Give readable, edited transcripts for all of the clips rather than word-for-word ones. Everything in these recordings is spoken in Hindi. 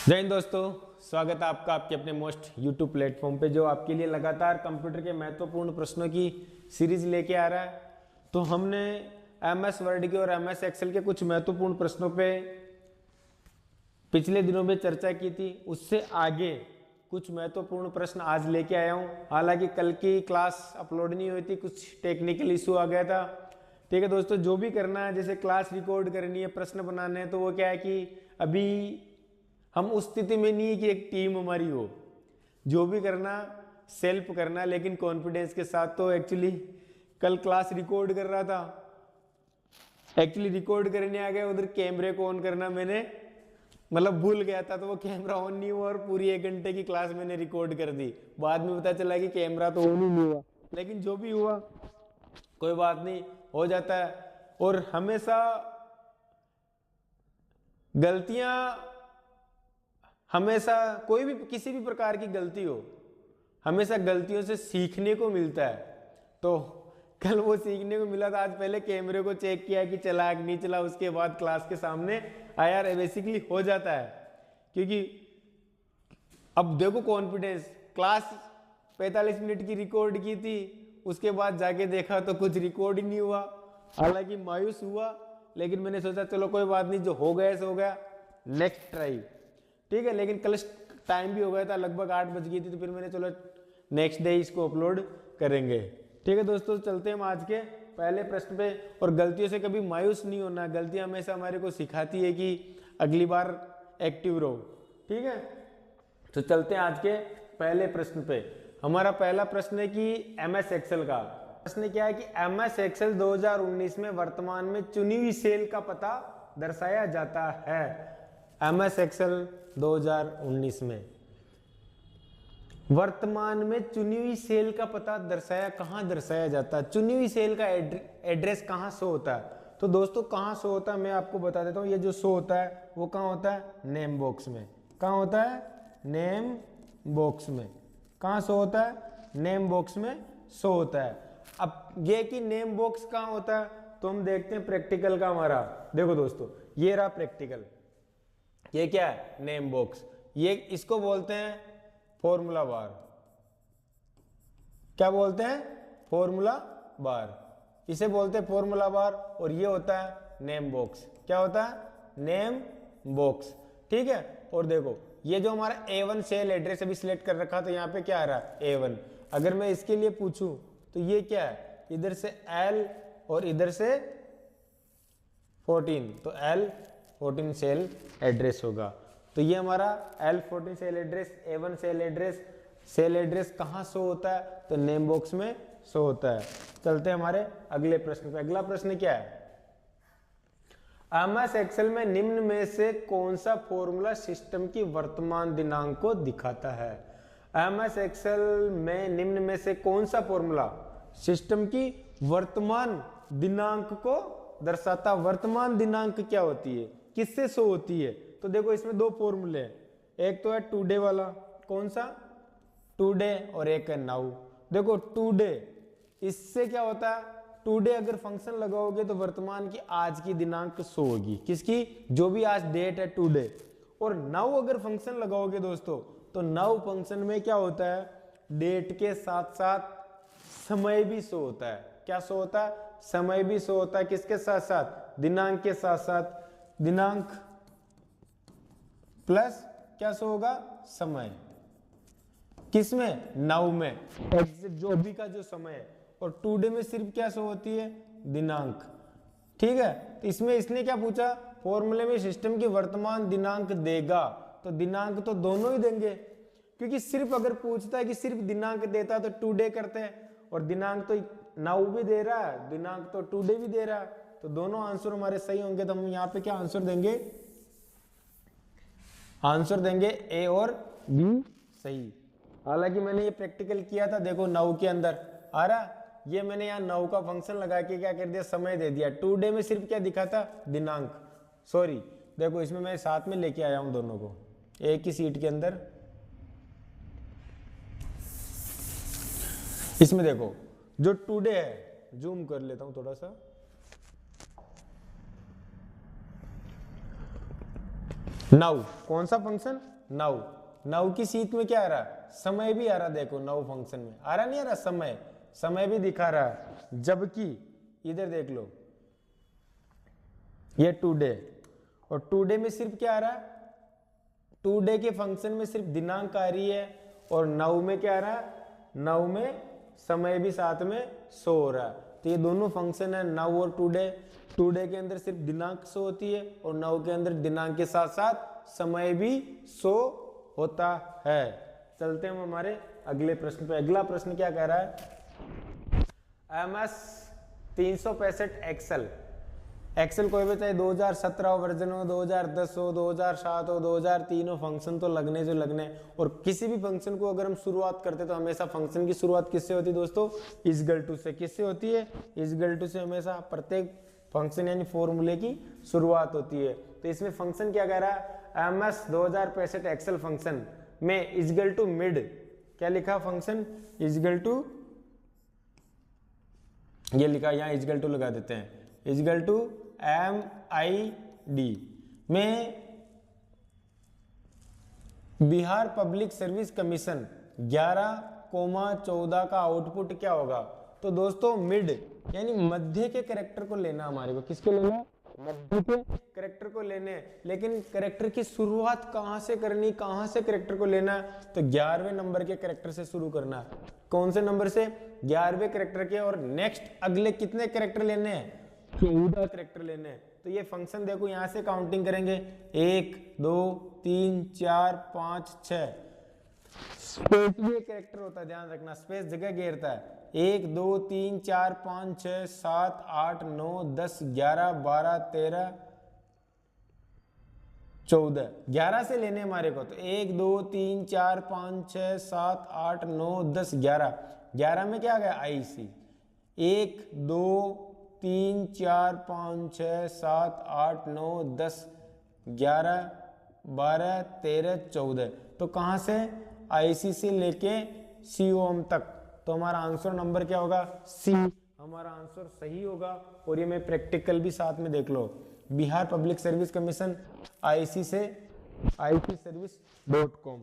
जय हिंद दोस्तों, स्वागत है आपका आपके अपने मोस्ट यूट्यूब प्लेटफॉर्म पे जो आपके लिए लगातार कंप्यूटर के महत्वपूर्ण प्रश्नों की सीरीज लेके आ रहा है। तो हमने एमएस वर्ड के और एमएस एक्सेल के कुछ महत्वपूर्ण प्रश्नों पे पिछले दिनों में चर्चा की थी। उससे आगे कुछ महत्वपूर्ण प्रश्न आज लेके आया हूँ। हालांकि कल की क्लास अपलोड नहीं हुई थी, कुछ टेक्निकल इशू आ गया था। ठीक है दोस्तों, जो भी करना है, जैसे क्लास रिकॉर्ड करनी है, प्रश्न बनाने हैं, तो वो क्या है कि अभी हम उस स्थिति में नहीं है कि एक टीम हमारी हो। जो भी करना सेल्फ करना, लेकिन कॉन्फिडेंस के साथ। तो एक्चुअली कल क्लास रिकॉर्ड कर रहा था, एक्चुअली रिकॉर्ड करने आ गया, उधर कैमरे को ऑन करना मैंने मतलब भूल गया था, तो वो कैमरा ऑन नहीं हुआ और पूरी 1 घंटे की क्लास मैंने रिकॉर्ड कर दी। बाद में पता चला कि कैमरा तो ऑन ही नहीं हुआ, लेकिन जो भी हुआ कोई बात नहीं, हो जाता है। और हमेशा गलतियां, हमेशा कोई भी किसी भी प्रकार की गलती हो, हमेशा गलतियों से सीखने को मिलता है। तो कल वो सीखने को मिला था। आज पहले कैमरे को चेक किया कि चला कि नहीं चला, उसके बाद क्लास के सामने आया। बेसिकली हो जाता है, क्योंकि अब देखो कॉन्फिडेंस, क्लास 45 मिनट की रिकॉर्ड की थी, उसके बाद जाके देखा तो कुछ रिकॉर्ड ही नहीं हुआ। हालांकि मायूस हुआ, लेकिन मैंने सोचा चलो कोई बात नहीं, जो हो गया सो हो गया, नेक्स्ट ट्राई। ठीक है, लेकिन कल टाइम भी हो गया था, लगभग 8 बज गई थी, तो फिर मैंने चलो नेक्स्ट डे इसको अपलोड करेंगे। ठीक है दोस्तों, चलते हैं हम आज के पहले प्रश्न पे। और गलतियों से कभी मायूस नहीं होना, गलतियां हमेशा हमारे को सिखाती है कि अगली बार एक्टिव रहो। ठीक है, तो चलते हैं आज के पहले प्रश्न पे। हमारा पहला प्रश्न है कि एमएस एक्सेल का प्रश्न क्या है कि एमएस एक्सेल 2019 में वर्तमान में चुनी हुई सेल का पता दर्शाया जाता है। एमएस एक्सेल 2019 में वर्तमान में चुनी हुई सेल का पता कहाँ दर्शाया जाता है? चुनी हुई सेल का एड्रेस कहाँ शो होता है? तो दोस्तों कहाँ शो होता है मैं आपको बता देता हूँ। ये जो शो होता है वो कहाँ होता है? नेम बॉक्स में। कहाँ होता है? नेम बॉक्स में। कहाँ शो होता है? नेम बॉक्स में शो होता है। अब ये कि नेम बॉक्स कहाँ होता है, तो हम देखते हैं प्रैक्टिकल का हमारा। देखो दोस्तों, ये रहा प्रैक्टिकल। ये क्या है? Name box. ये इसको बोलते हैं फॉर्मूला बार। क्या बोलते हैं? Formula bar. इसे बोलते हैं फॉर्मूला बार। और ये होता है नेम बॉक्स। क्या होता है? Name box. ठीक है, और देखो ये जो हमारा A1 सेल एड्रेस अभी सिलेक्ट कर रखा, तो यहाँ पे क्या आ रहा है? A1। अगर मैं इसके लिए पूछूं तो ये क्या है? इधर से L और इधर से 14, तो L14 सेल एड्रेस होगा। तो ये हमारा L14 cell address, A1 cell address कहाँ शो होता है? तो नेम बॉक्स में शो होता है। चलते हैं हमारे अगले प्रश्न पे। अगला प्रश्न क्या है? एमएस एक्सेल में निम्न में से कौन सा फॉर्मूला सिस्टम की वर्तमान दिनांक को दिखाता है? एमएस एक्सेल में निम्न में से कौन सा फॉर्मूला सिस्टम की वर्तमान दिनांक को दर्शाता? वर्तमान दिनांक क्या होती है, किससे शो होती है? तो देखो इसमें 2 फॉर्मूले हैं। एक तो है टुडे वाला, कौन सा? टुडे। और एक है नाउ। देखो टुडे, इससे क्या होता है? टुडे अगर फंक्शन लगाओगे तो वर्तमान की आज की दिनांक शो होगी। किसकी? जो भी आज डेट है, टुडे। और नाउ अगर फंक्शन लगाओगे दोस्तों, तो नाउ फंक्शन में क्या होता है? डेट के साथ साथ समय भी शो होता है। क्या शो होता है? समय भी शो होता है। किसके साथ साथ? दिनांक के साथ साथ। दिनांक प्लस क्या शो होगा? समय। किसमें? नाउ में, जो अभी का जो समय है। और टुडे में सिर्फ क्या शो होती है? दिनांक। ठीक है, तो इसमें इसने क्या पूछा? फॉर्मूले में सिस्टम की वर्तमान दिनांक देगा, तो दिनांक तो दोनों ही देंगे, क्योंकि सिर्फ अगर पूछता है कि सिर्फ दिनांक देता तो टुडे करते हैं, और दिनांक तो नाउ भी दे रहा है, दिनांक तो टुडे भी दे रहा है, तो दोनों आंसर हमारे सही होंगे। तो हम यहाँ पे क्या आंसर देंगे? आंसर देंगे ए और बी सही। हालांकि मैंने ये प्रैक्टिकल किया था, देखो नाउ के अंदर आ रहा, ये मैंने यहाँ नाउ का फंक्शन लगा के क्या कर दिया? समय दे दिया। टुडे में सिर्फ क्या दिखा था? दिनांक। सॉरी, देखो इसमें मैं साथ में लेके आया हूं दोनों को एक ही सीट के अंदर। इसमें देखो जो टुडे है, जूम कर लेता हूं थोड़ा सा, नाउ, कौन सा फंक्शन? नाउ। नाउ की सीट में क्या आ रहा? समय भी आ रहा। देखो नाउ फंक्शन में आ रहा, नहीं आ रहा? समय, समय भी दिखा रहा है। जबकि इधर देख लो, ये टुडे, और टुडे में सिर्फ क्या आ रहा है? टुडे के फंक्शन में सिर्फ दिनांक आ रही है, और नाउ में क्या आ रहा है? नाउ में समय भी साथ में शो हो रहा है। तो ये दोनों फंक्शन है, नाउ और टुडे। टुडे के अंदर सिर्फ दिनांक शो होती है, और नाउ के अंदर दिनांक के साथ साथ समय भी शो होता है। चलते हैं हम हमारे अगले प्रश्न पे। अगला प्रश्न क्या कह रहा है? MS 365 Excel. एक्सेल कोई भी चाहे 2017 वर्जन हो, 2010 हो, 2007 हो, 2003 हो, फंक्शन तो लगने जो लगने। और किसी भी फंक्शन को अगर हम शुरुआत करते तो हमेशा फंक्शन की शुरुआत किससे होती है दोस्तों? इज इक्वल टू से। किससे होती है? इज इक्वल टू से हमेशा प्रत्येक फंक्शन यानी फॉर्मूले की शुरुआत होती है। तो इसमें फंक्शन क्या कह रहा है? MS 2065 एक्सेल फंक्शन में इज इक्वल टू मिड, क्या लिखा? फंक्शन इज इक्वल टू, ये लिखा, यहाँ इज इक्वल टू लगा देते हैं, इज इक्वल टू MID में बिहार पब्लिक सर्विस कमीशन 11,14 का आउटपुट क्या होगा? तो दोस्तों मिड यानी मध्य के कैरेक्टर को लेना हमारे को। किसको लेना? मध्य के कैरेक्टर को लेने। लेकिन कैरेक्टर की शुरुआत कहां से करनी, कहां से कैरेक्टर को लेना? तो 11वें नंबर के कैरेक्टर से शुरू करना। कौन से नंबर से? 11वें कैरेक्टर के। और नेक्स्ट अगले कितने कैरेक्टर लेने हैं? 14 कैरेक्टर लेने हैं। तो ये फंक्शन देखो यहां से काउंटिंग करेंगे, 1 2 3 4 5 6। स्पेस भी एक कैरेक्टर होता है, ध्यान रखना, स्पेस जगह घेरता है। 1 2 3 4 5 6 7 8 9 10 11 12 13 14, 11 से लेने हमारे को। तो 1 2 3 4 5 6 7 8 9 10 11। 11 में क्या आ गया? IC। 1 2 3 4 5 6 7 8 9 10 11 12 13 14। तो कहाँ से? IC से लेके COM तक। तो हमारा आंसर नंबर क्या होगा? C हमारा आंसर सही होगा। और ये मैं प्रैक्टिकल भी साथ में देख लो, Bihar public service commission IC से icservice.com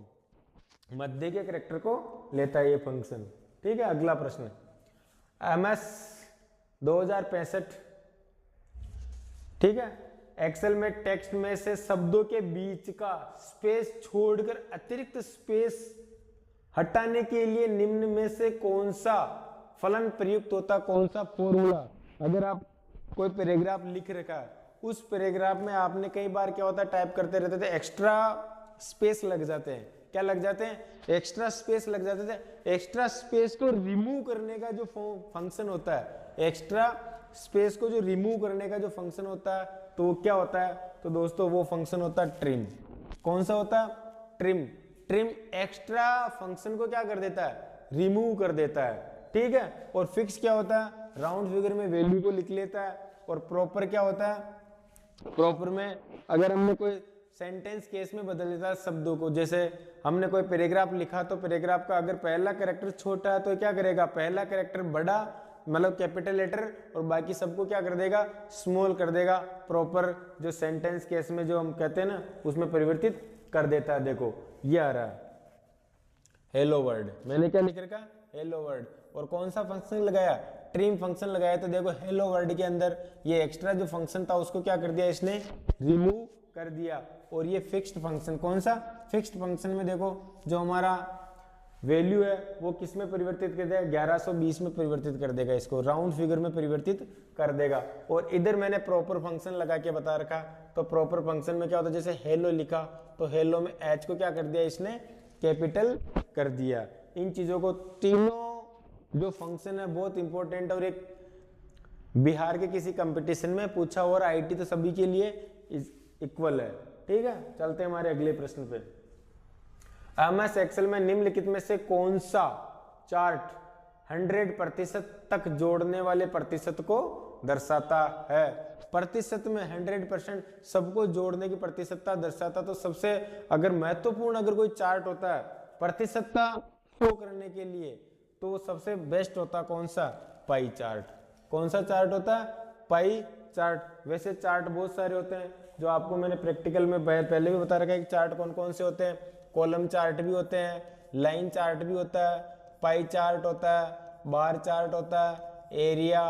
मध्य के कैरेक्टर को लेता है ये फंक्शन। ठीक है, अगला प्रश्न MS 2065। ठीक है, एक्सेल में टेक्स्ट में से शब्दों के बीच का स्पेस छोड़कर अतिरिक्त स्पेस हटाने के लिए निम्न में से कौन सा फलन प्रयुक्त होता? कौन सा फॉर्मूला? अगर आप कोई पैराग्राफ लिख रखा है, उस पैराग्राफ में आपने कई बार क्या होता है, टाइप करते रहते थे, एक्स्ट्रा स्पेस लग जाते हैं। क्या लग जाते हैं? एक्स्ट्रा स्पेस लग जाते थे। एक्स्ट्रा स्पेस को रिमूव करने का जो फंक्शन होता है, एक्स्ट्रा स्पेस को जो रिमूव करने का जो फंक्शन होता है, तो वो क्या होता है? तो दोस्तों वो फंक्शन होता है ट्रिम। कौन सा होता है? ट्रिम। ट्रिम एक्स्ट्रा फंक्शन को क्या कर देता है? रिमूव कर देता है। ठीक है, और फिक्स क्या होता है? राउंड फिगर में वैल्यू को लिख लेता है। और प्रॉपर क्या होता है? प्रॉपर में अगर हमने कोई सेंटेंस केस में बदल देता है शब्दों को, जैसे हमने कोई पैराग्राफ लिखा, तो पैराग्राफ का अगर पहला कैरेक्टर छोटा है तो क्या करेगा? पहला कैरेक्टर बड़ा मतलब कैपिटल लेटर, और बाकी सबको क्या कर देगा? स्मॉल कर देगा। प्रॉपर जो सेंटेंस केस में जो हम कहते हैं ना, उसमें परिवर्तित कर देता है। देखो ये आ रहा है हेलो वर्ड, मैंने क्या लिख रखा? Hello word. और कौन सा फंक्शन लगाया? ट्रिम फंक्शन लगाया। तो देखो हेलो वर्ड के अंदर ये एक्स्ट्रा जो फंक्शन था उसको क्या कर दिया इसने? रिमूव कर दिया। और ये फिक्स्ड फंक्शन, कौन सा? फिक्स्ड फंक्शन में देखो जो हमारा वैल्यू है वो किस में परिवर्तित कर देगा? 1120 में परिवर्तित कर देगा, इसको राउंड फिगर में परिवर्तित कर देगा। और इधर मैंने प्रॉपर फंक्शन लगा के बता रखा। तो प्रॉपर फंक्शन में क्या होता है? जैसे हेलो लिखा, तो हेलो में H को क्या कर दिया इसने? कैपिटल कर दिया। इन चीजों को, तीनों जो फंक्शन है बहुत इंपॉर्टेंट, और एक बिहार के किसी कंपटीशन में पूछा, और IT तो सभी के लिए इक्वल है। ठीक है, चलते हैं हमारे अगले प्रश्न पे। MS एक्सेल में निम्नलिखित में से कौन सा चार्ट 100% तक जोड़ने वाले प्रतिशत को दर्शाता है? प्रतिशत में 100% सबको जोड़ने की प्रतिशतता दर्शाता। तो सबसे अगर महत्वपूर्ण अगर कोई चार्ट होता है प्रतिशतता शो करने के लिए, तो सबसे बेस्ट होता कौन सा? Pie chart. कौन सा चार्ट होता है? Pie chart. वैसे चार्ट बहुत सारे होते हैं, जो आपको मैंने प्रैक्टिकल में पहले भी बता रखा है कि चार्ट कौन कौन से होते हैं। कॉलम चार्ट भी होते हैं, लाइन चार्ट भी होता है, पाई चार्ट होता है, बार चार्ट होता है, एरिया,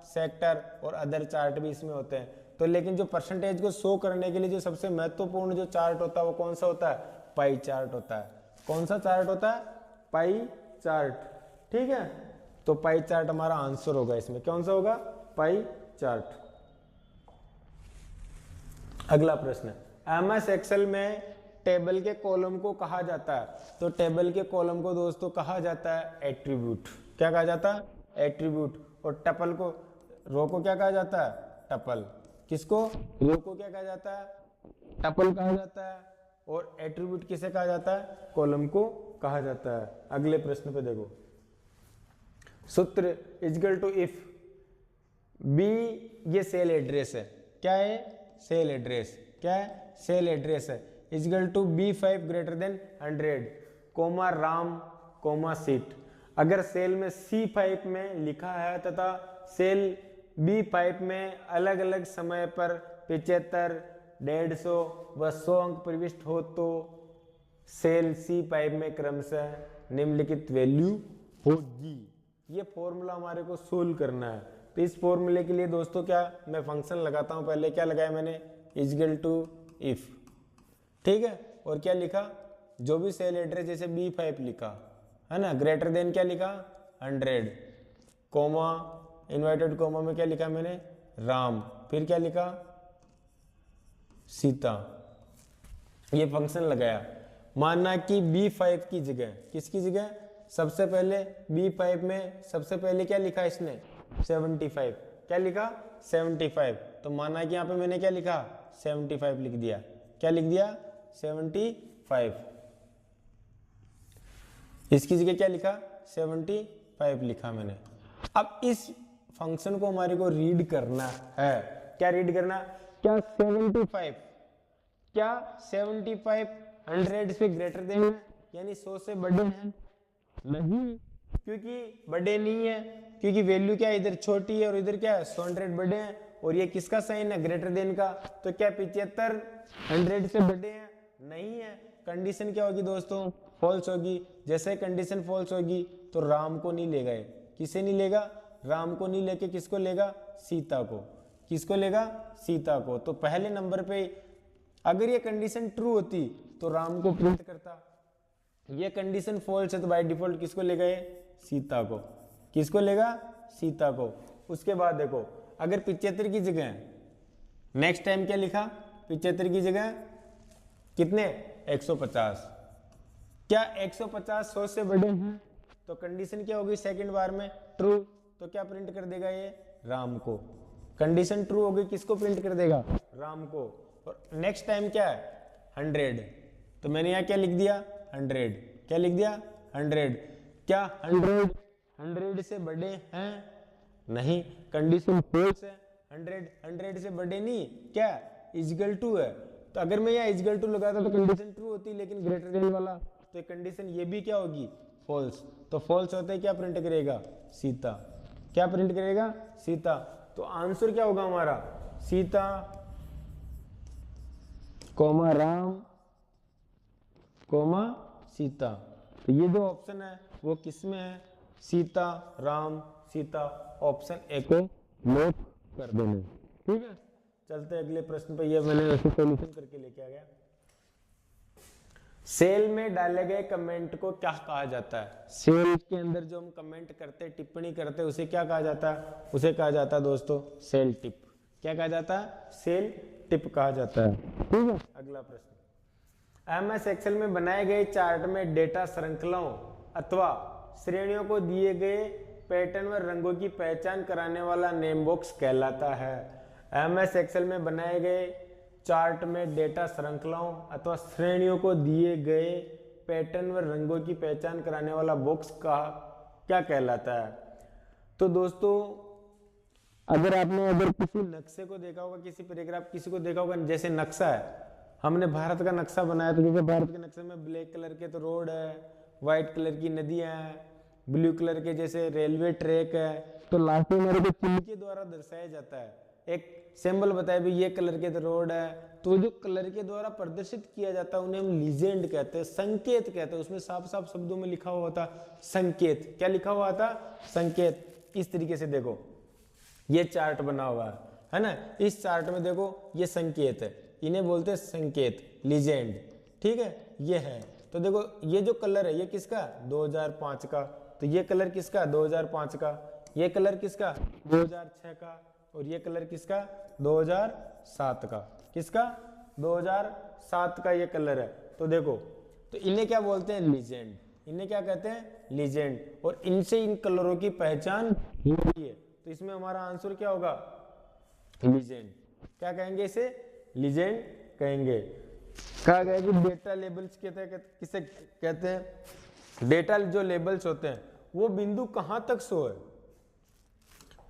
सेक्टर और अदर चार्ट भी इसमें होते हैं। तो लेकिन जो परसेंटेज को शो करने के लिए जो सबसे महत्वपूर्ण जो चार्ट होता है वो कौन सा होता है? पाई चार्ट होता है। कौन सा चार्ट होता है? Pie chart. ठीक है, तो पाई चार्ट हमारा आंसर होगा इसमें। कौन सा होगा? Pie chart. अगला प्रश्न, एमएस एक्सेल में टेबल के कॉलम को कहा जाता है। तो टेबल के कॉलम को दोस्तों कहा जाता है एट्रीब्यूट। क्या कहा जाता है? एट्रीब्यूट। और टपल को, रो को क्या कहा जाता है? टपल। किसको? रो को क्या कहा जाता है? टपल कहा जाता है। और एट्रीब्यूट किसे कहा जाता है? कॉलम को कहा जाता है। अगले प्रश्न पे देखो, सूत्र इजकल टू इफ बी, ये सेल एड्रेस है। क्या है? Cell address. क्या है? सेल एड्रेस है। Equal to B5 greater than 100 comma Ram comma Sita. अगर सेल में C5 में लिखा है तथा सेल B5 में अलग अलग समय पर 75, 150 व 100 अंक प्रविष्ट हो तो सेल C5 में क्रमशः निम्नलिखित वैल्यू होगी। ये फॉर्मूला हमारे को सोल्व करना है। तो इस फॉर्मूले के लिए दोस्तों क्या मैं फंक्शन लगाता हूं। पहले क्या लगाया मैंने? Equal to if. ठीक है, और क्या लिखा? जो भी सेल एड्रेस जैसे B5 लिखा है ना, ग्रेटर देन क्या लिखा? 100 कोमा, इन्वर्टेड कोमा में क्या लिखा मैंने? राम। फिर क्या लिखा? सीता। ये फंक्शन लगाया। माना कि B5 की जगह, किसकी जगह? सबसे पहले B5 में सबसे पहले क्या लिखा इसने? 75। क्या लिखा? 75। तो माना कि यहाँ पे मैंने क्या लिखा? 75 लिख दिया। क्या लिख दिया? 75। इसकी जगह क्या लिखा? 75 लिखा मैंने। अब इस फंक्शन को हमारे को रीड करना है। क्या रीड करना? क्या 75, क्या 75 100 से ग्रेटर देन है, यानी 100 से बड़े हैं? नहीं, क्योंकि बड़े नहीं है, क्योंकि वैल्यू क्या है? इधर छोटी है और इधर क्या है? 100 बड़े हैं। और ये किसका साइन है? ग्रेटर देन का। तो क्या 75 100 से बड़े हैं? नहीं है। कंडीशन क्या होगी दोस्तों? फॉल्स होगी। जैसे कंडीशन फॉल्स होगी तो राम को नहीं लेगा। किसे नहीं लेगा? राम को नहीं लेके किसको लेगा? सीता को। किसको लेगा? सीता को। तो पहले नंबर पे अगर ये कंडीशन ट्रू होती तो राम को प्रिंट करता। ये कंडीशन फॉल्स है तो बाय डिफॉल्ट किसको लेगा? ये सीता को। किसको लेगा? सीता को। उसके बाद देखो, अगर 75 की जगह नेक्स्ट टाइम क्या लिखा? 75 की जगह कितने? 150। क्या 150 100 से बड़े हैं? तो कंडीशन क्या होगी सेकंड बार में? ट्रू। तो क्या प्रिंट कर देगा ये? राम को। कंडीशन ट्रू होगी, किसको प्रिंट कर देगा? राम को। और नेक्स्ट टाइम क्या है? 100। तो मैंने यहाँ क्या लिख दिया? 100। क्या लिख दिया? 100। क्या 100 से बड़े हैं? नहीं, कंडीशन फॉल्स है। 100 से बड़े नहीं, क्या इजकल टू है। तो अगर मैं यहाँ इजकल टू लगाता तो कंडीशन ट्रू होती, लेकिन ग्रेटर देन वाला, तो कंडीशन ये भी क्या होगी? फॉल्स। तो फॉल्स होते क्या प्रिंट करेगा? सीता। क्या प्रिंट करेगा? सीता। तो आंसर क्या होगा हमारा? Sita comma Ram comma Sita. तो ये जो ऑप्शन है वो किस में है? सीता, राम, सीता। ऑप्शन ए को नोट कर देना। ठीक है, चलते अगले प्रश्न पे। ये मैंने वैसे सॉल्यूशन करके लेके आ गया। सेल में डाले गए कमेंट को क्या कहा जाता है? सेल के अंदर जो हम कमेंट करते, टिप्पणी करते, उसे क्या कहा जाता है? उसे कहा जाता है दोस्तों सेल टिप। क्या कहा जाता है? सेल टिप कहा जाता है। ठीक है, अगला प्रश्न। एमएस एक्सेल में बनाए गए चार्ट में डेटा श्रृंखलाओं अथवा श्रेणियों को दिए गए पैटर्न व रंगों की पहचान कराने वाला नेम बॉक्स कहलाता है। एमएस एक्सेल में बनाए गए चार्ट में डेटा श्रृंखलाओं अथवा श्रेणियों को दिए गए पैटर्न व रंगों की पहचान कराने वाला बॉक्स का क्या कहलाता है? तो दोस्तों अगर किसी नक्शे को देखा होगा, किसी पैराग्राफ किसी को देखा होगा, जैसे नक्शा है, हमने भारत का नक्शा बनाया तो जैसे भारत के नक्शे में ब्लैक कलर के तो रोड है, व्हाइट कलर की नदियां हैं, ब्लू कलर के जैसे रेलवे ट्रैक है, तो लास्ट में हमारे को चिन्ह के द्वारा दर्शाया जाता है। एक सिंबल बताया भी ये कलर के तो रोड है, तो जो कलर के द्वारा प्रदर्शित किया जाता है उन्हें हम लीजेंड कहते हैं, संकेत कहते हैं। उसमें साफ साफ शब्दों में लिखा हुआ था संकेत। क्या लिखा हुआ था? संकेत। इस तरीके से देखो ये चार्ट बना हुआ है ना, इस चार्ट में देखो ये संकेत है, इन्हें बोलते हैं संकेत, लीजेंड। ठीक है, ये है। तो देखो ये जो कलर है ये किसका? 2005 का। तो ये कलर किसका? 2005 का। ये कलर किसका? 2006 का। और ये कलर किसका? 2007 का। किसका? 2007 का ये कलर है। तो देखो, तो इन्हें क्या बोलते हैं? लीजेंड। इन्हें क्या कहते हैं? लीजेंड। और इनसे इन कलरों की पहचान होती है। तो इसमें हमारा आंसर क्या होगा? लीजेंड। क्या कहेंगे इसे? लीजेंड कहेंगे। कहा गया कि डेटा लेबल्स किसे कहते हैं? डेटा जो लेबल्स होते हैं वो बिंदु कहां तक शो है?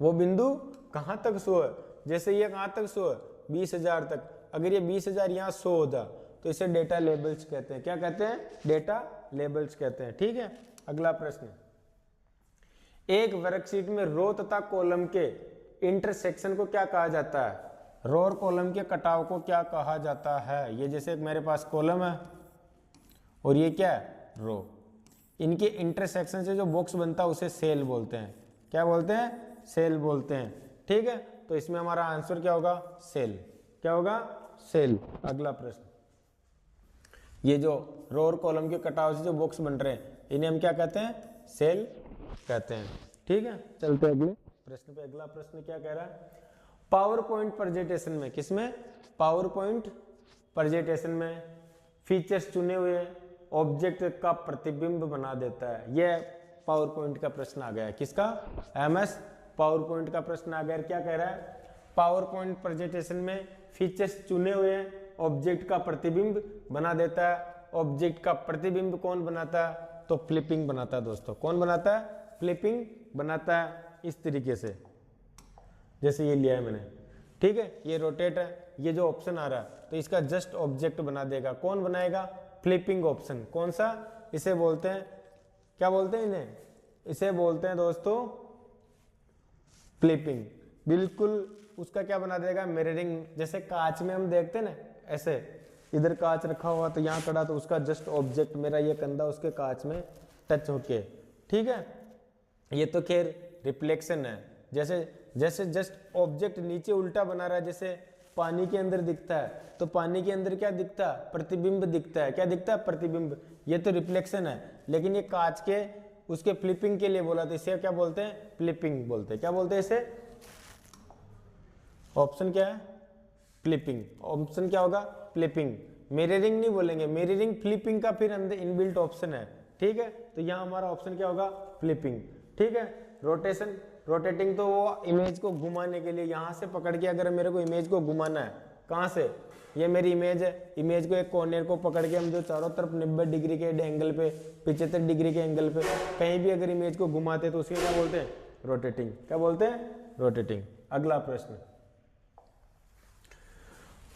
वो बिंदु कहां तक शो है? जैसे ये कहां तक शो है? 20,000 तक। अगर ये 20,000 यहाँ शो होता तो इसे डेटा लेबल्स कहते हैं। क्या कहते हैं? डेटा लेबल्स कहते हैं। ठीक है, अगला प्रश्न। एक वर्कशीट में रो तथा कॉलम के इंटरसेक्शन को क्या कहा जाता है? रो और कॉलम के कटाव को क्या कहा जाता है? ये जैसे मेरे पास कॉलम है और ये क्या है? रो। इनके इंटरसेक्शन से जो बॉक्स बनता है उसे सेल बोलते हैं। क्या बोलते हैं? सेल बोलते हैं। ठीक है, तो इसमें हमारा आंसर क्या होगा? सेल। क्या होगा? सेल। अगला प्रश्न। ये जो रो और कॉलम के कटाव से जो बॉक्स बन रहे हैं इन्हें हम क्या कहते हैं? सेल कहते हैं। ठीक है, चलते हैं अगले प्रश्न पे। अगला प्रश्न क्या कह रहा है? पावर पॉइंट प्रेजेंटेशन में, किसमें? पावर पॉइंट प्रेजेंटेशन में फीचर्स चुने हुए ऑब्जेक्ट का प्रतिबिंब बना देता है। यह पावर पॉइंट का प्रश्न आ गया है। किसका? एमएस पावर पॉइंट का प्रश्न आ गया। क्या कह रहा है? पावर पॉइंट प्रेजेंटेशन में फीचर्स चुने हुए ऑब्जेक्ट का प्रतिबिंब बना देता है। ऑब्जेक्ट का प्रतिबिंब कौन बनाता है? तो फ्लिपिंग बनाता है दोस्तों। कौन बनाता है? फ्लिपिंग बनाता है। इस तरीके से जैसे ये लिया है मैंने। ठीक है, ये रोटेट है, ये जो ऑप्शन आ रहा है तो इसका जस्ट ऑब्जेक्ट बना देगा। कौन बनाएगा? Flipping option. कौन सा? इसे बोलते हैं, क्या बोलते हैं इन्हें? इसे बोलते हैं दोस्तों फ्लिपिंग। बिल्कुल उसका क्या बना देगा? मिररिंग। जैसे कांच में हम देखते हैं ना, ऐसे इधर कांच रखा हुआ तो यहाँ खड़ा, तो उसका जस्ट ऑब्जेक्ट मेरा ये कंधा उसके कांच में टच होके। ठीक है, ये तो खैर रिफ्लेक्शन है। जैसे जस्ट ऑब्जेक्ट नीचे उल्टा बना रहा है, जैसे पानी के अंदर दिखता है तो पानी के अंदर क्या दिखता है? प्रतिबिंब दिखता है। क्या दिखता है? प्रतिबिंब। ये तो रिफ्लेक्शन है, लेकिन ये कांच के उसके फ्लिपिंग के लिए बोला तो इसे क्या बोलते हैं? फ्लिपिंग बोलते हैं। क्या बोलते हैं इसे? ऑप्शन क्या है? फ्लिपिंग। ऑप्शन क्या होगा? फ्लिपिंग। मिररिंग नहीं बोलेंगे, मिररिंग फ्लिपिंग का फिर अंदर इनबिल्ट ऑप्शन है। ठीक है, तो यहाँ हमारा ऑप्शन क्या होगा? फ्लिपिंग। ठीक है, रोटेशन, रोटेटिंग तो वो इमेज को घुमाने के लिए, यहाँ से पकड़ के अगर मेरे को इमेज को घुमाना है, कहाँ से? ये मेरी इमेज है, इमेज को एक कॉर्नर को पकड़ के हम जो चारों तरफ 90 डिग्री के एंगल पे, 75 डिग्री के एंगल पे कहीं भी अगर इमेज को घुमाते तो उसके क्या बोलते हैं? रोटेटिंग। क्या बोलते हैं? रोटेटिंग। अगला प्रश्न।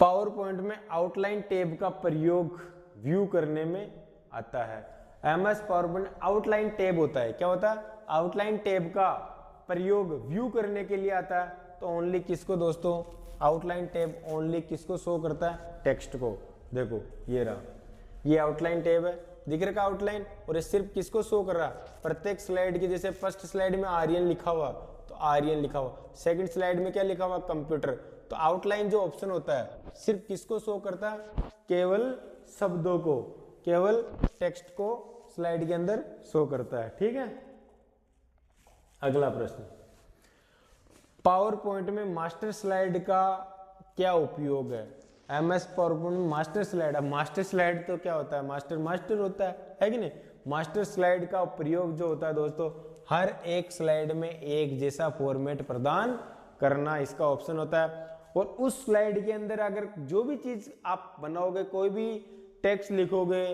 पावर पॉइंट में आउटलाइन टैब का प्रयोग व्यू करने में आता है। MS power point outline tab होता है। क्या होता है? आउटलाइन टैब का प्रयोग व्यू करने के लिए आता है। तो ओनली किसको दोस्तों? आउटलाइन टैब ओनली किसको शो करता है? टेक्स्ट को। देखो ये रहा, ये आउटलाइन टैब है, दिख रहा आउटलाइन, और ये सिर्फ किसको शो कर रहा? प्रत्येक स्लाइड की। जैसे फर्स्ट स्लाइड में आर्यन लिखा हुआ तो आर्यन लिखा हुआ, सेकंड स्लाइड में क्या लिखा हुआ? कंप्यूटर। तो आउटलाइन जो ऑप्शन होता है सिर्फ किसको शो करता है? केवल शब्दों को, केवल टेक्स्ट को स्लाइड के अंदर शो करता है। ठीक है, अगला प्रश्न। पावर पॉइंट में मास्टर स्लाइड का क्या उपयोग है? एमएस पावर पॉइंट में मास्टर स्लाइड। अब मास्टर स्लाइड तो क्या होता है? मास्टर होता है कि नहीं? मास्टर स्लाइड का प्रयोग जो होता है दोस्तों, हर एक स्लाइड में एक जैसा फॉर्मेट प्रदान करना इसका ऑप्शन होता है। और उस स्लाइड के अंदर अगर जो भी चीज आप बनाओगे, कोई भी टेक्स्ट लिखोगे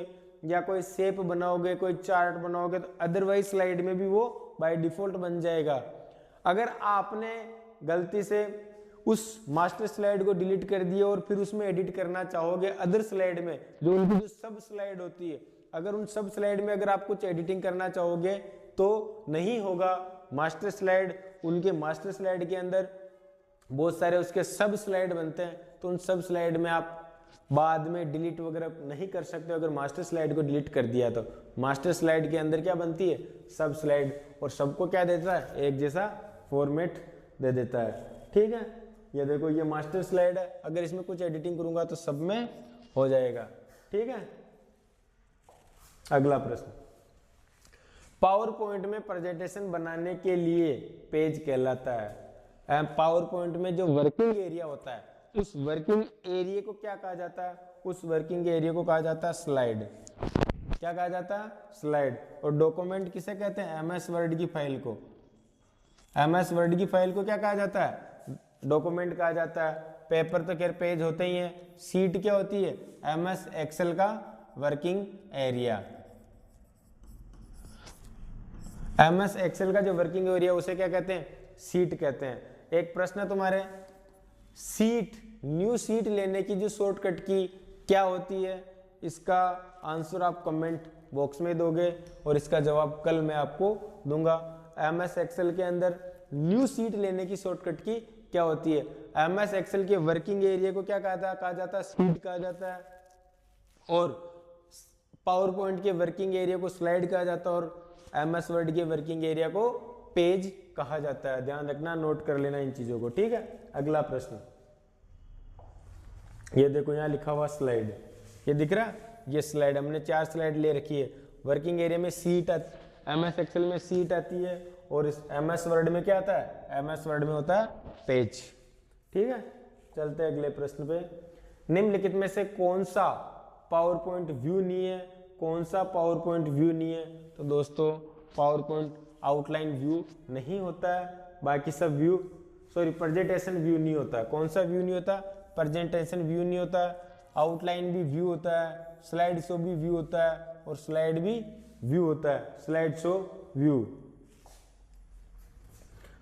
या कोई शेप बनाओगे, कोई चार्ट बनाओगे, तो अदरवाइज स्लाइड में भी वो बाय डिफॉल्ट बन जाएगा। अगर आपने गलती से उस मास्टर स्लाइड को डिलीट कर दिया और फिर उसमें एडिट करना चाहोगे अदर स्लाइड में, जो उनकी जो सब स्लाइड होती है, अगर उन सब स्लाइड में अगर आप कुछ एडिटिंग करना चाहोगे तो नहीं होगा। मास्टर स्लाइड, उनके मास्टर स्लाइड के अंदर बहुत सारे उसके सब स्लाइड बनते हैं, तो उन सब स्लाइड में आप बाद में डिलीट वगैरह नहीं कर सकते अगर मास्टर स्लाइड को डिलीट कर दिया तो। मास्टर स्लाइड के अंदर क्या बनती है, सब स्लाइड, और सबको क्या देता है, एक जैसा फॉर्मेट दे देता है। ठीक है, ये देखो ये मास्टर स्लाइड है, अगर इसमें कुछ एडिटिंग करूंगा तो सब में हो जाएगा। ठीक है, अगला प्रश्न, पावर पॉइंट में प्रेजेंटेशन बनाने के लिए पेज कहलाता है। पावर पॉइंट में जो वर्किंग एरिया होता है उस वर्किंग एरिया को क्या कहा जाता है, उस वर्किंग एरिया को कहा जाता है स्लाइड। क्या कहा जाता है, स्लाइड। और डॉक्यूमेंट किसे कहते हैं, एमएस वर्ड की फाइल को। एमएस वर्ड की फाइल को क्या कहा जाता है, डॉक्यूमेंट कहा जाता है। पेपर तो खैर पेज होते ही हैं। सीट क्या होती है, एमएस एक्सेल का वर्किंग एरिया। एमएस एक्सेल का जो वर्किंग एरिया उसे क्या कहते हैं, सीट कहते हैं। एक प्रश्न है तुम्हारे, सीट, न्यू सीट लेने की जो शॉर्टकट की क्या होती है, इसका आंसर आप कमेंट बॉक्स में दोगे और इसका जवाब कल मैं आपको दूंगा। एमएस एक्सेल के अंदर न्यू सीट लेने की शॉर्टकट की क्या होती है, एमएस एक्सेल के वर्किंग एरिया को क्या कहा जाता है, सीट कहा जाता है। और पावर पॉइंट के वर्किंग एरिया को स्लाइड कहा जाता है और एमएस वर्ड के वर्किंग एरिया को पेज कहा जाता है। ध्यान रखना, नोट कर लेना इन चीजों को। ठीक है, अगला प्रश्न, ये देखो यहाँ लिखा हुआ स्लाइड, ये दिख रहा, ये स्लाइड हमने 4 स्लाइड ले रखी है। वर्किंग एरिया में सीट, एमएस एक्सेल में सीट आती है और इस एमएस वर्ड में क्या आता है, एमएस वर्ड में होता है पेज। ठीक है, चलते हैं अगले प्रश्न पे। निम्नलिखित में से कौन सा पावर पॉइंट व्यू नहीं है, कौन सा पावर पॉइंट व्यू नहीं है। तो दोस्तों पावर पॉइंट आउटलाइन व्यू नहीं होता है, बाकी सब व्यू, सॉरी प्रेजेंटेशन व्यू नहीं होता है। कौन सा व्यू नहीं होता, प्रेजेंटेशन व्यू नहीं होता है। आउटलाइन भी व्यू होता है, स्लाइड शो भी व्यू होता है और स्लाइड भी व्यू होता है, स्लाइड शो व्यू।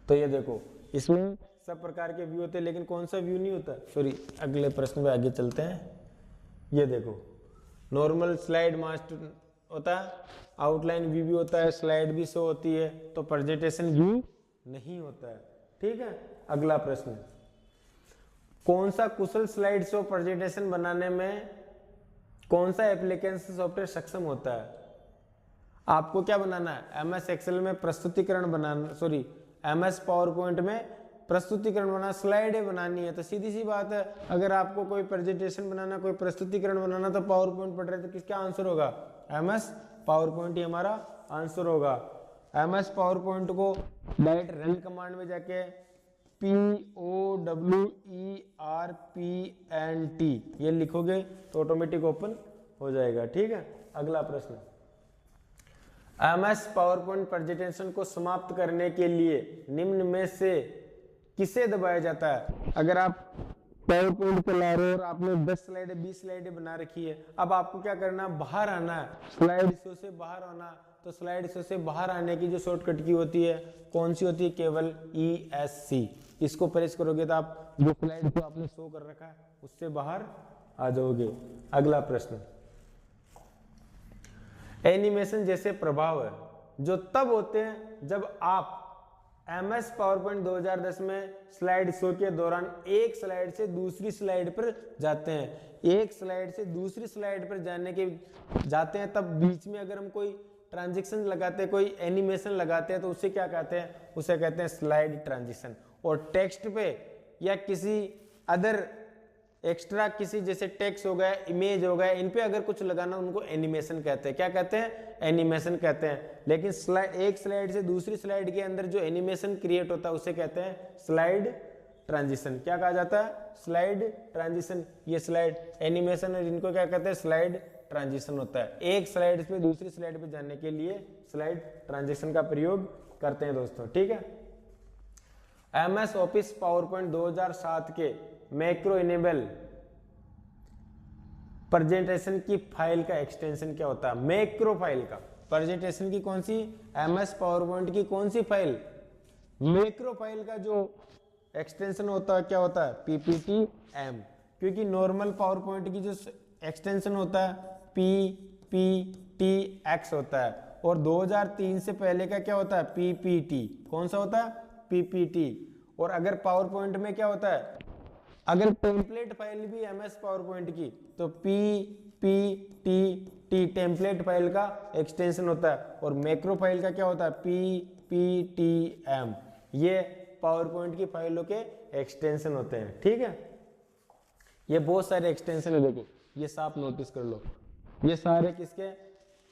तो ये देखो इसमें सब प्रकार के व्यू होते हैं, लेकिन कौन सा व्यू नहीं होता, सॉरी अगले प्रश्न पे आगे चलते हैं। ये देखो नॉर्मल स्लाइड मास्टर होता है, आउटलाइन व्यू भी होता है, स्लाइड भी शो होती है, तो प्रेजेंटेशन व्यू नहीं होता है। ठीक है, अगला प्रश्न, कौन सा कुशल स्लाइड शो प्रेजेंटेशन बनाने में कौन सा एप्लीकेशन सॉफ्टवेयर सक्षम होता है। आपको क्या बनाना है, एमएस एक्सेल में प्रस्तुतिकरण बनाना, सॉरी एमएस पावर पॉइंट में प्रस्तुतिकरण बनाना, स्लाइडें बनानी है। तो सीधी सी बात है, अगर आपको कोई प्रेजेंटेशन बनाना, कोई प्रस्तुतिकरण बनाना, तो पावर पॉइंट पढ़ रहे तो किसका आंसर होगा, एमएस पावर पॉइंट ही हमारा आंसर होगा। एमएस पावर पॉइंट को डायरेक्ट रन कमांड में जाके POWERPNT ये लिखोगे तो ऑटोमेटिक ओपन हो जाएगा। ठीक है, अगला प्रश्न, एमएस पावर पॉइंट प्रेजेंटेशन को समाप्त करने के लिए निम्न में से किसे दबाया जाता है। अगर आप पावर पॉइंट चला रहे हो और आपने 10 स्लाइडें 20 स्लाइडें बना रखी है, अब आपको क्या करना है, बाहर आना है, स्लाइड शो से बाहर आना। तो स्लाइड शो से बाहर आने की जो शॉर्टकट की होती है, कौन सी होती है, केवल ESC। इसको प्रेस करोगे तो आप जो स्लाइड को आपने शो कर रखा है उससे बाहर आ जाओगे। अगला प्रश्न, एनिमेशन जैसे प्रभाव है जो तब होते हैं जब आप एमएस पावर पॉइंट 2010 में स्लाइड शो के दौरान एक स्लाइड से दूसरी स्लाइड पर जाते हैं। एक स्लाइड से दूसरी स्लाइड पर जाते हैं, तब बीच में अगर हम कोई ट्रांजिशन लगाते हैं, कोई एनिमेशन लगाते हैं, तो उसे क्या कहते हैं, उसे कहते हैं स्लाइड ट्रांजिशन। और टेक्स्ट पे या किसी अदर एक्स्ट्रा किसी जैसे टेक्स्ट हो गया, इमेज हो गया, इन पे अगर कुछ लगाना उनको एनिमेशन कहते हैं। क्या कहते हैं, एनिमेशन कहते हैं। लेकिन एक स्लाइड से दूसरी स्लाइड के अंदर जो एनिमेशन क्रिएट होता है उसे कहते हैं स्लाइड ट्रांजिशन। क्या कहा जाता है, स्लाइड ट्रांजिशन। ये स्लाइड एनिमेशन और इनको क्या कहते हैं, स्लाइड ट्रांजिशन होता है। एक स्लाइड से दूसरी स्लाइड पे जाने के लिए स्लाइड ट्रांजिशन का प्रयोग करते हैं दोस्तों। ठीक है, एमएस ऑफिस पावर पॉइंट 2007 के मैक्रो इनेबल प्रेजेंटेशन की फाइल का एक्सटेंशन क्या होता है, मैक्रो फाइल का। प्रेजेंटेशन की कौन सी, एमएस पावर पॉइंट की कौन सी फाइल, मैक्रो फाइल का जो एक्सटेंशन होता है क्या होता है, PPTM। क्योंकि नॉर्मल पावर पॉइंट की जो एक्सटेंशन होता है PPTX होता है, और 2003 से पहले का क्या होता है, PPT। कौन सा होता है, PPT। और अगर पावर पॉइंट में क्या होता है, अगर टेम्पलेट फाइल भी MS पावर पॉइंट की तो PPTT टेम्पलेट फाइल का एक्सटेंशन होता है और मैक्रो फाइल का क्या होता है PPTM। ये पावर पॉइंट की फाइलों के एक्सटेंशन होते हैं। ठीक है, ये बहुत सारे एक्सटेंशन है, देखो ये साफ नोटिस कर लो, ये सारे किसके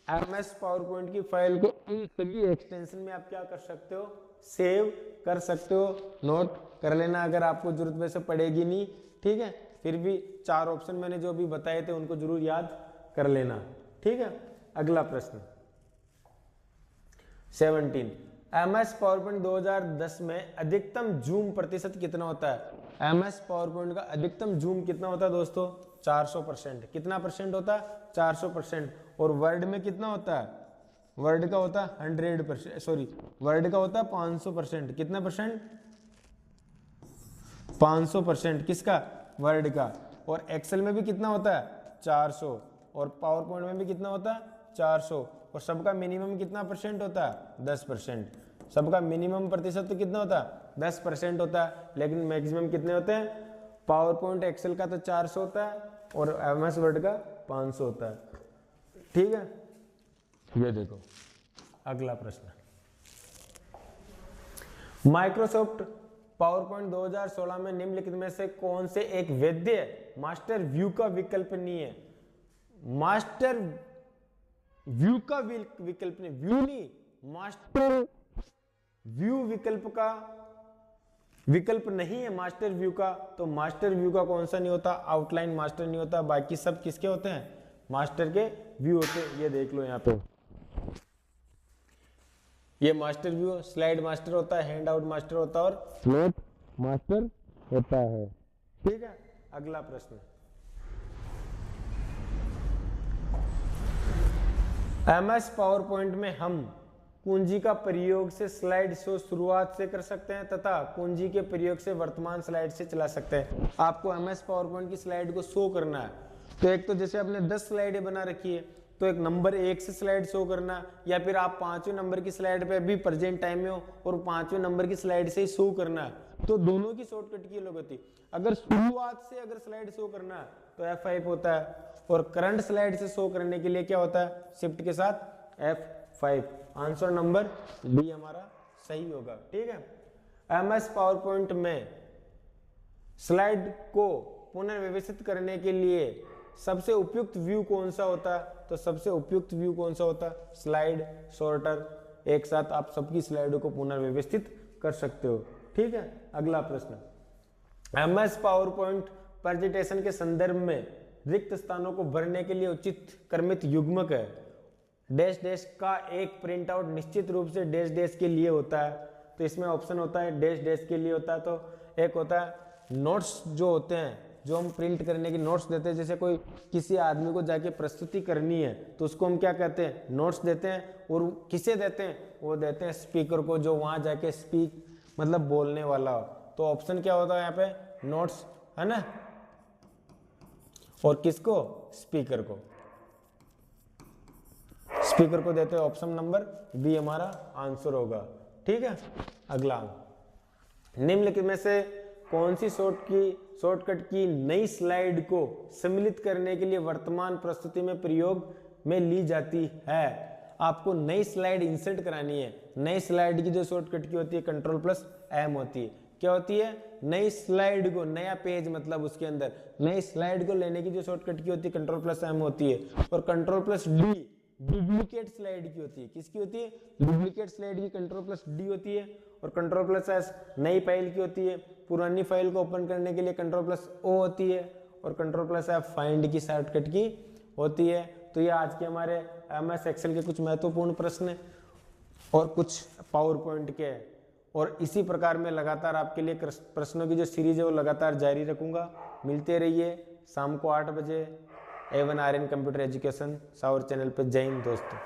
MS पावर पॉइंट की फाइल को इन सभी एक्सटेंशन में आप क्या कर सकते हो, सेव कर सकते हो। नोट कर लेना अगर आपको जरूरत वैसे पड़ेगी नहीं। ठीक है, फिर भी 4 ऑप्शन मैंने जो भी बताए थे उनको जरूर याद कर लेना। ठीक है, अगला प्रश्न 17, MS पावर पॉइंट 2010 में अधिकतम जूम प्रतिशत कितना होता है। MS पावर पॉइंट का अधिकतम जूम कितना होता है दोस्तों, 400%। कितना परसेंट होता है, 400%। और वर्ड में कितना होता है, वर्ड का होता है 100%, सॉरी वर्ड का होता है 500%। कितना परसेंट, 500%। किसका, वर्ड का। और एक्सेल में भी कितना होता है 400, और पावर पॉइंट में भी कितना होता है 400। और सबका मिनिमम कितना परसेंट होता है, 10%। सबका मिनिमम प्रतिशत तो कितना होता है, 10% होता है, लेकिन मैक्सिमम कितने होते हैं, पावर पॉइंट एक्सेल का तो 400 होता है और MS वर्ड का 500 होता है। ठीक है, ये देखो अगला प्रश्न, माइक्रोसॉफ्ट पावर पॉइंट 2016 में निम्नलिखित में से कौन से एक वैध मास्टर व्यू का विकल्प नहीं है। मास्टर व्यू का विकल्प नहीं, व्यू नहीं, मास्टर व्यू विकल्प का विकल्प नहीं है मास्टर व्यू का। तो मास्टर व्यू का कौन सा नहीं होता, आउटलाइन मास्टर नहीं होता, बाकी सब किसके होते हैं, मास्टर के व्यू होते हैं। ये देख लो यहाँ पे, ये मास्टर व्यू, स्लाइड मास्टर होता है, हैंड आउट मास्टर होता है और नोट मास्टर होता है। ठीक है, अगला प्रश्न, MS पावर पॉइंट में हम कुंजी का प्रयोग से स्लाइड शो शुरुआत से कर सकते हैं तथा कुंजी के प्रयोग से वर्तमान स्लाइड से चला सकते हैं। आपको MS पावर पॉइंट की स्लाइड को शो करना है, तो एक तो जैसे आपने 10 स्लाइडें बना रखी है तो एक नंबर 1 से स्लाइड शो करना, या फिर आप 5वें नंबर की स्लाइड पे भी प्रेजेंट टाइम में हो और 5वें नंबर की स्लाइड से ही शो करना है, तो दोनों की शॉर्टकट की अलग होती। अगर शुरुआत से अगर स्लाइड शो करना है तो F5 होता है, और करंट स्लाइड से शो करने के लिए क्या होता है, शिफ्ट के साथ F5। आंसर नंबर डी हमारा सही होगा। ठीक है, MS पावर पॉइंट में स्लाइड को पुनर्व्यवस्थित करने के लिए सबसे उपयुक्त व्यू कौन सा होता है, तो सबसे उपयुक्त व्यू कौन सा होता है, स्लाइड सॉर्टर। एक साथ आप सबकी स्लाइडों को पुनर्व्यवस्थित कर सकते हो। ठीक है, अगला प्रश्न, MS पावर पॉइंट प्रेजेंटेशन के संदर्भ में रिक्त स्थानों को भरने के लिए उचित क्रमित युग्मक है। डैश डैश का एक प्रिंट आउट निश्चित रूप से डैश डैश के लिए होता है, तो इसमें ऑप्शन होता है डैश डैश के लिए होता है। तो एक होता है नोट्स जो होते हैं, जो हम प्रिंट करने की नोट्स देते हैं, जैसे कोई किसी आदमी को जाके प्रस्तुति करनी है तो उसको हम क्या कहते हैं, नोट्स देते हैं। और किसे देते हैं, वो देते हैं स्पीकर को, जो वहां जाके स्पीक मतलब बोलने वाला हो। तो ऑप्शन क्या होता है यहाँ पे, नोट्स है ना, और किसको, स्पीकर को, स्पीकर को देते हैं। ऑप्शन नंबर बी हमारा आंसर होगा। ठीक है, अगला, निम्नलिखित में से कौन सी शॉर्टकट की नई स्लाइड को सम्मिलित करने के लिए वर्तमान प्रस्तुति में प्रयोग में ली जाती है। आपको नई स्लाइड इंसर्ट करानी है, नई स्लाइड की जो शॉर्टकट की होती है Ctrl+M होती है। क्या होती है, नई स्लाइड को, नया पेज मतलब उसके अंदर नई स्लाइड को लेने की जो शॉर्टकट की होती है Ctrl+M होती है। और Ctrl+D डुप्लीकेट स्लाइड की होती है। किसकी होती है, डुप्लीकेट स्लाइड की Ctrl+D होती है। और Ctrl+S नई फाइल की होती है। पुरानी फाइल को ओपन करने के लिए Ctrl+O होती है। और Ctrl+F फाइंड की शॉर्टकट की होती है। तो ये आज के हमारे MS एक्सेल के कुछ महत्वपूर्ण प्रश्न और कुछ पावर पॉइंट के, और इसी प्रकार मैं लगातार आपके लिए प्रश्नों की जो सीरीज है वो लगातार जारी रखूंगा। मिलते रहिए शाम को 8 बजे A1 RN कंप्यूटर एजुकेशन सावर चैनल पर। जय हिंद दोस्तों।